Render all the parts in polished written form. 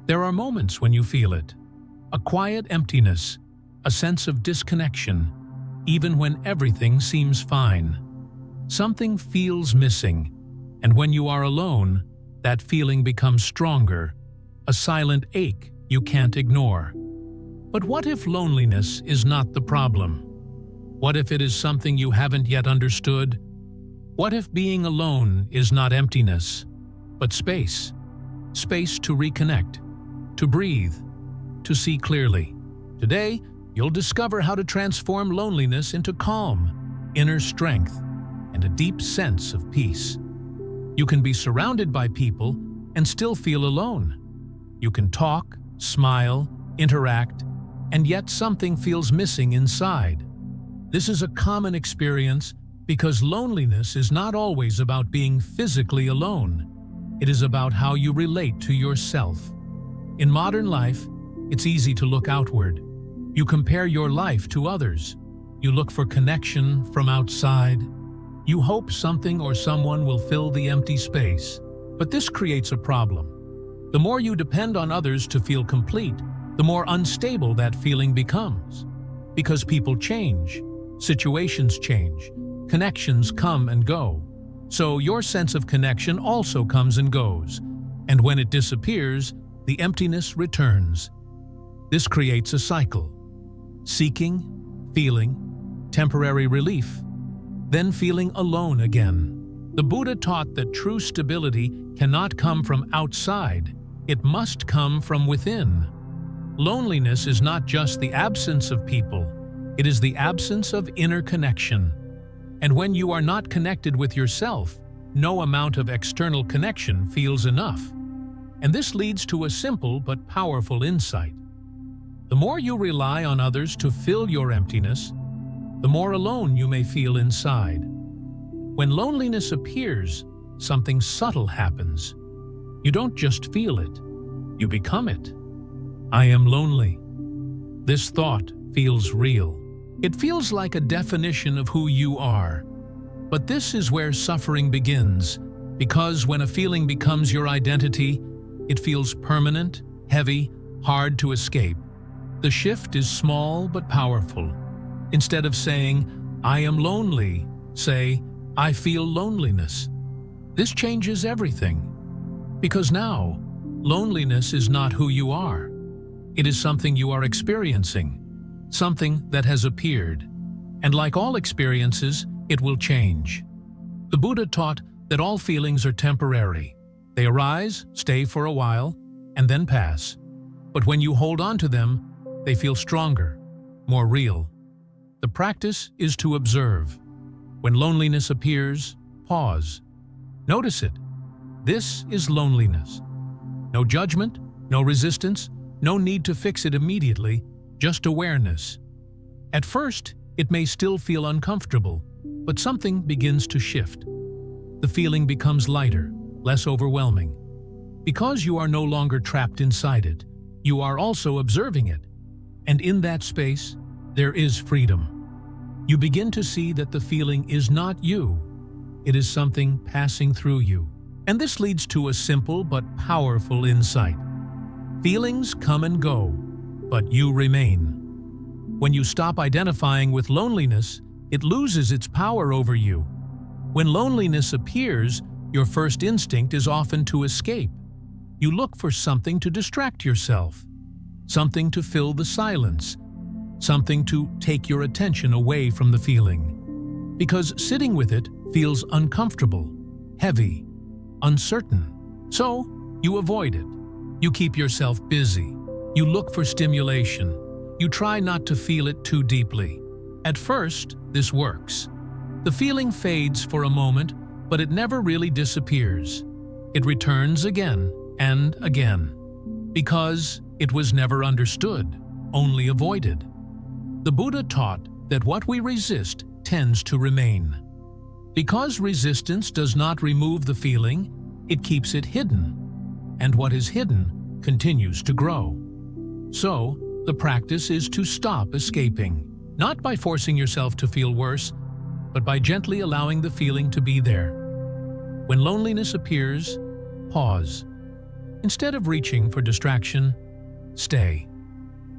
There are moments when you feel it, a quiet emptiness, a sense of disconnection, even when everything seems fine. Something feels missing, and when you are alone, that feeling becomes stronger, a silent ache you can't ignore. But what if loneliness is not the problem? What if it is something you haven't yet understood? What if being alone is not emptiness, but space? Space to reconnect, to breathe, to see clearly. Today, you'll discover how to transform loneliness into calm, inner strength, and a deep sense of peace. You can be surrounded by people and still feel alone. You can talk, smile, interact, and yet something feels missing inside. This is a common experience because loneliness is not always about being physically alone. It is about how you relate to yourself. In modern life, it's easy to look outward. You compare your life to others. You look for connection from outside. You hope something or someone will fill the empty space. But this creates a problem. The more you depend on others to feel complete, the more unstable that feeling becomes. Because people change, situations change, connections come and go. So your sense of connection also comes and goes. And when it disappears, the emptiness returns. This creates a cycle. Seeking, feeling, temporary relief, then feeling alone again. The Buddha taught that true stability cannot come from outside, it must come from within. Loneliness is not just the absence of people, it is the absence of inner connection. And when you are not connected with yourself, no amount of external connection feels enough. And this leads to a simple but powerful insight. The more you rely on others to fill your emptiness, the more alone you may feel inside. When loneliness appears, something subtle happens. You don't just feel it, you become it. I am lonely. This thought feels real. It feels like a definition of who you are. But this is where suffering begins, because when a feeling becomes your identity, it feels permanent, heavy, hard to escape. The shift is small but powerful. Instead of saying, I am lonely, say, I feel loneliness. This changes everything. Because now, loneliness is not who you are. It is something you are experiencing, something that has appeared. And like all experiences, it will change. The Buddha taught that all feelings are temporary. They arise, stay for a while, and then pass. But when you hold on to them, they feel stronger, more real. The practice is to observe. When loneliness appears, pause. Notice it. This is loneliness. No judgment, no resistance, no need to fix it immediately, just awareness. At first, it may still feel uncomfortable, but something begins to shift. The feeling becomes lighter, less overwhelming. Because you are no longer trapped inside it, you are also observing it. And in that space, there is freedom. You begin to see that the feeling is not you. It is something passing through you. And this leads to a simple but powerful insight. Feelings come and go, but you remain. When you stop identifying with loneliness, it loses its power over you. When loneliness appears, your first instinct is often to escape. You look for something to distract yourself, something to fill the silence, something to take your attention away from the feeling. Because sitting with it feels uncomfortable, heavy, uncertain. So, you avoid it. You keep yourself busy. You look for stimulation. You try not to feel it too deeply. At first, this works. The feeling fades for a moment, but it never really disappears. It returns again and again. Because it was never understood, only avoided. The Buddha taught that what we resist tends to remain. Because resistance does not remove the feeling, it keeps it hidden. And what is hidden continues to grow. So, the practice is to stop escaping, not by forcing yourself to feel worse, but by gently allowing the feeling to be there. When loneliness appears, pause. Instead of reaching for distraction, stay.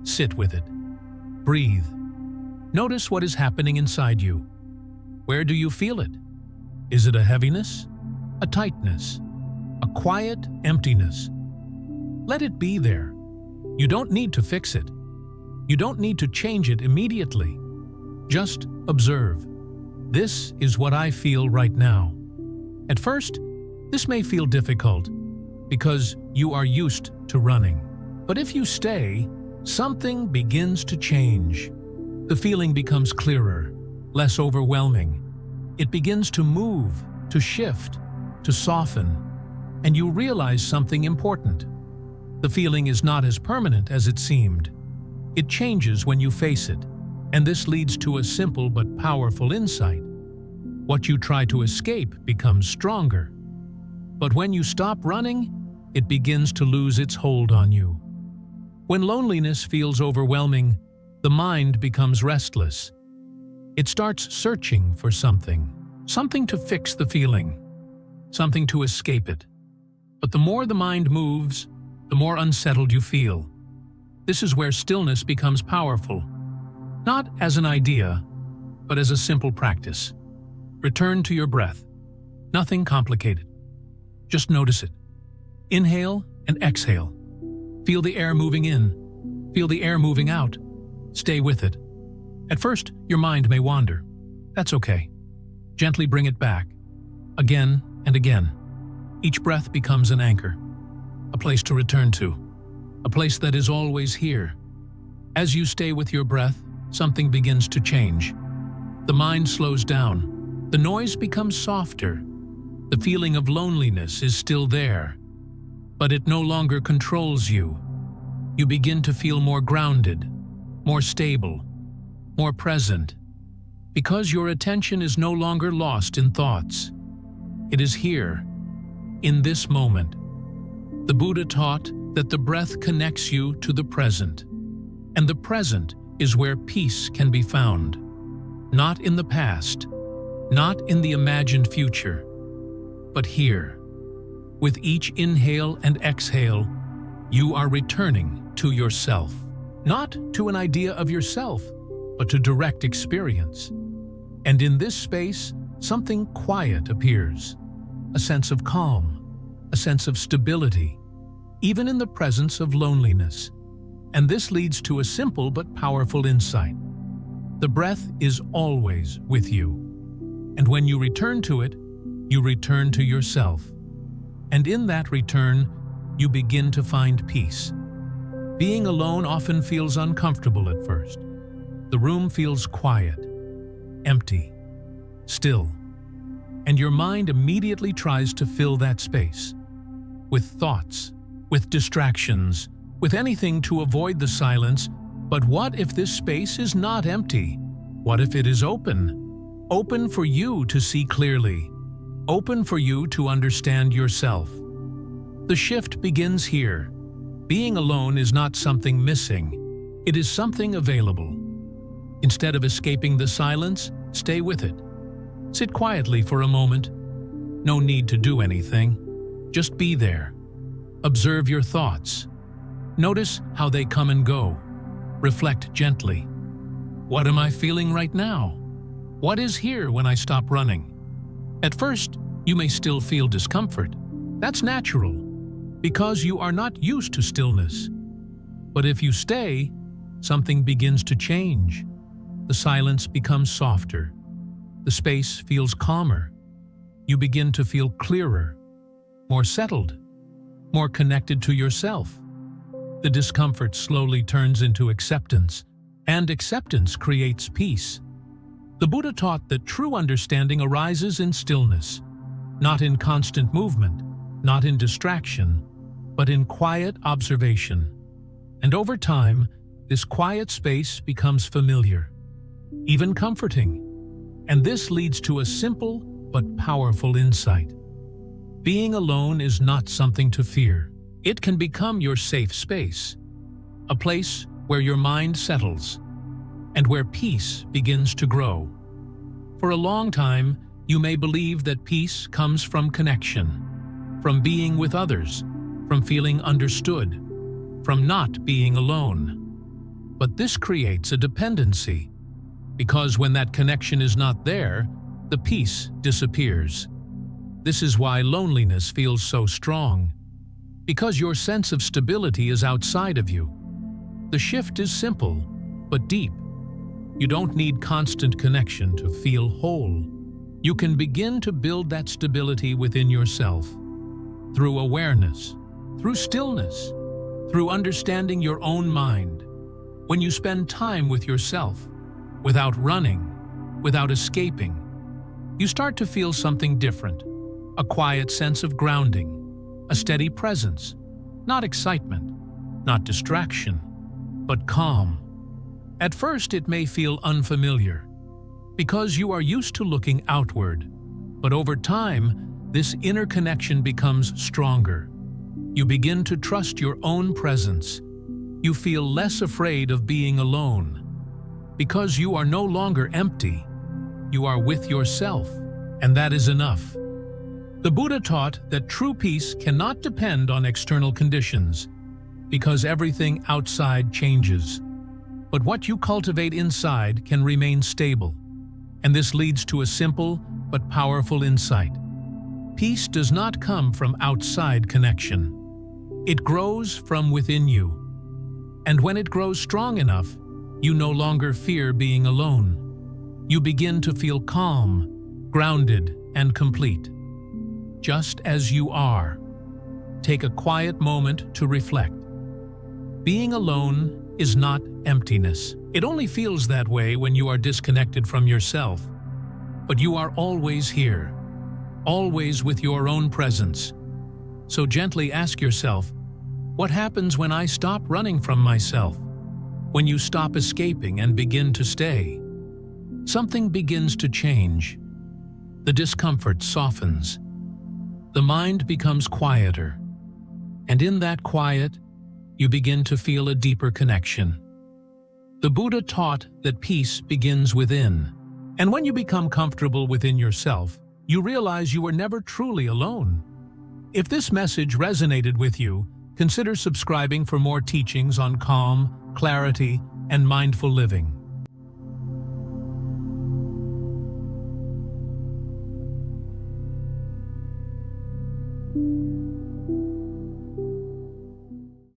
Sit with it. Breathe. Notice what is happening inside you. Where do you feel it? Is it a heaviness? A tightness? A quiet emptiness? Let it be there. You don't need to fix it. You don't need to change it immediately. Just observe. This is what I feel right now. At first, this may feel difficult because you are used to running. But if you stay, something begins to change. The feeling becomes clearer, less overwhelming. It begins to move, to shift, to soften, and you realize something important. The feeling is not as permanent as it seemed. It changes when you face it, and this leads to a simple but powerful insight. What you try to escape becomes stronger. But when you stop running, it begins to lose its hold on you. When loneliness feels overwhelming, the mind becomes restless. It starts searching for something to fix the feeling, something to escape it. But the more the mind moves, the more unsettled you feel. This is where stillness becomes powerful, not as an idea, but as a simple practice. Return to your breath. Nothing complicated. Just notice it. Inhale and exhale. Feel the air moving in. Feel the air moving out. Stay with it. At first, your mind may wander. That's okay. Gently bring it back. Again and again. Each breath becomes an anchor. A place to return to. A place that is always here. As you stay with your breath, something begins to change. The mind slows down. The noise becomes softer. The feeling of loneliness is still there, but it no longer controls you. You begin to feel more grounded, more stable, more present, because your attention is no longer lost in thoughts. It is here, in this moment. The Buddha taught that the breath connects you to the present, and the present is where peace can be found, not in the past, not in the imagined future, but here. With each inhale and exhale, you are returning to yourself, not to an idea of yourself, but to direct experience. And in this space, something quiet appears, a sense of calm, a sense of stability, even in the presence of loneliness. And this leads to a simple but powerful insight. The breath is always with you. And when you return to it, you return to yourself. And in that return, you begin to find peace. Being alone often feels uncomfortable at first. The room feels quiet, empty, still. And your mind immediately tries to fill that space with thoughts, with distractions, with anything to avoid the silence. But what if this space is not empty? What if it is open? Open for you to see clearly. Open for you to understand yourself. The shift begins here. Being alone is not something missing. It is something available. Instead of escaping the silence, stay with it. Sit quietly for a moment. No need to do anything. Just be there. Observe your thoughts. Notice how they come and go. Reflect gently. What am I feeling right now? What is here when I stop running? At first, you may still feel discomfort. That's natural, because you are not used to stillness. But if you stay, something begins to change. The silence becomes softer. The space feels calmer. You begin to feel clearer, more settled, more connected to yourself. The discomfort slowly turns into acceptance, and acceptance creates peace. The Buddha taught that true understanding arises in stillness, not in constant movement, not in distraction, but in quiet observation. And over time, this quiet space becomes familiar, even comforting. And this leads to a simple but powerful insight. Being alone is not something to fear. It can become your safe space, a place where your mind settles and where peace begins to grow. For a long time, you may believe that peace comes from connection, from being with others, from feeling understood, from not being alone. But this creates a dependency, because when that connection is not there, the peace disappears. This is why loneliness feels so strong, because your sense of stability is outside of you. The shift is simple, but deep. You don't need constant connection to feel whole. You can begin to build that stability within yourself, through awareness, through stillness, through understanding your own mind. When you spend time with yourself, without running, without escaping, you start to feel something different, a quiet sense of grounding, a steady presence, not excitement, not distraction, but calm. At first, it may feel unfamiliar, because you are used to looking outward, but over time, this inner connection becomes stronger. You begin to trust your own presence. You feel less afraid of being alone, because you are no longer empty. You are with yourself, and that is enough. The Buddha taught that true peace cannot depend on external conditions, because everything outside changes. But what you cultivate inside can remain stable, and this leads to a simple but powerful insight. Peace does not come from outside connection. It grows from within you. And when it grows strong enough, you no longer fear being alone. You begin to feel calm, grounded, and complete. Just as you are. Take a quiet moment to reflect. Being alone is not emptiness. It only feels that way when you are disconnected from yourself. But you are always here, always with your own presence. So gently ask yourself, what happens when I stop running from myself? When you stop escaping and begin to stay? Something begins to change. The discomfort softens. The mind becomes quieter. And in that quiet, you begin to feel a deeper connection. The Buddha taught that peace begins within. And when you become comfortable within yourself, you realize you were never truly alone. If this message resonated with you, consider subscribing for more teachings on calm, clarity, and mindful living.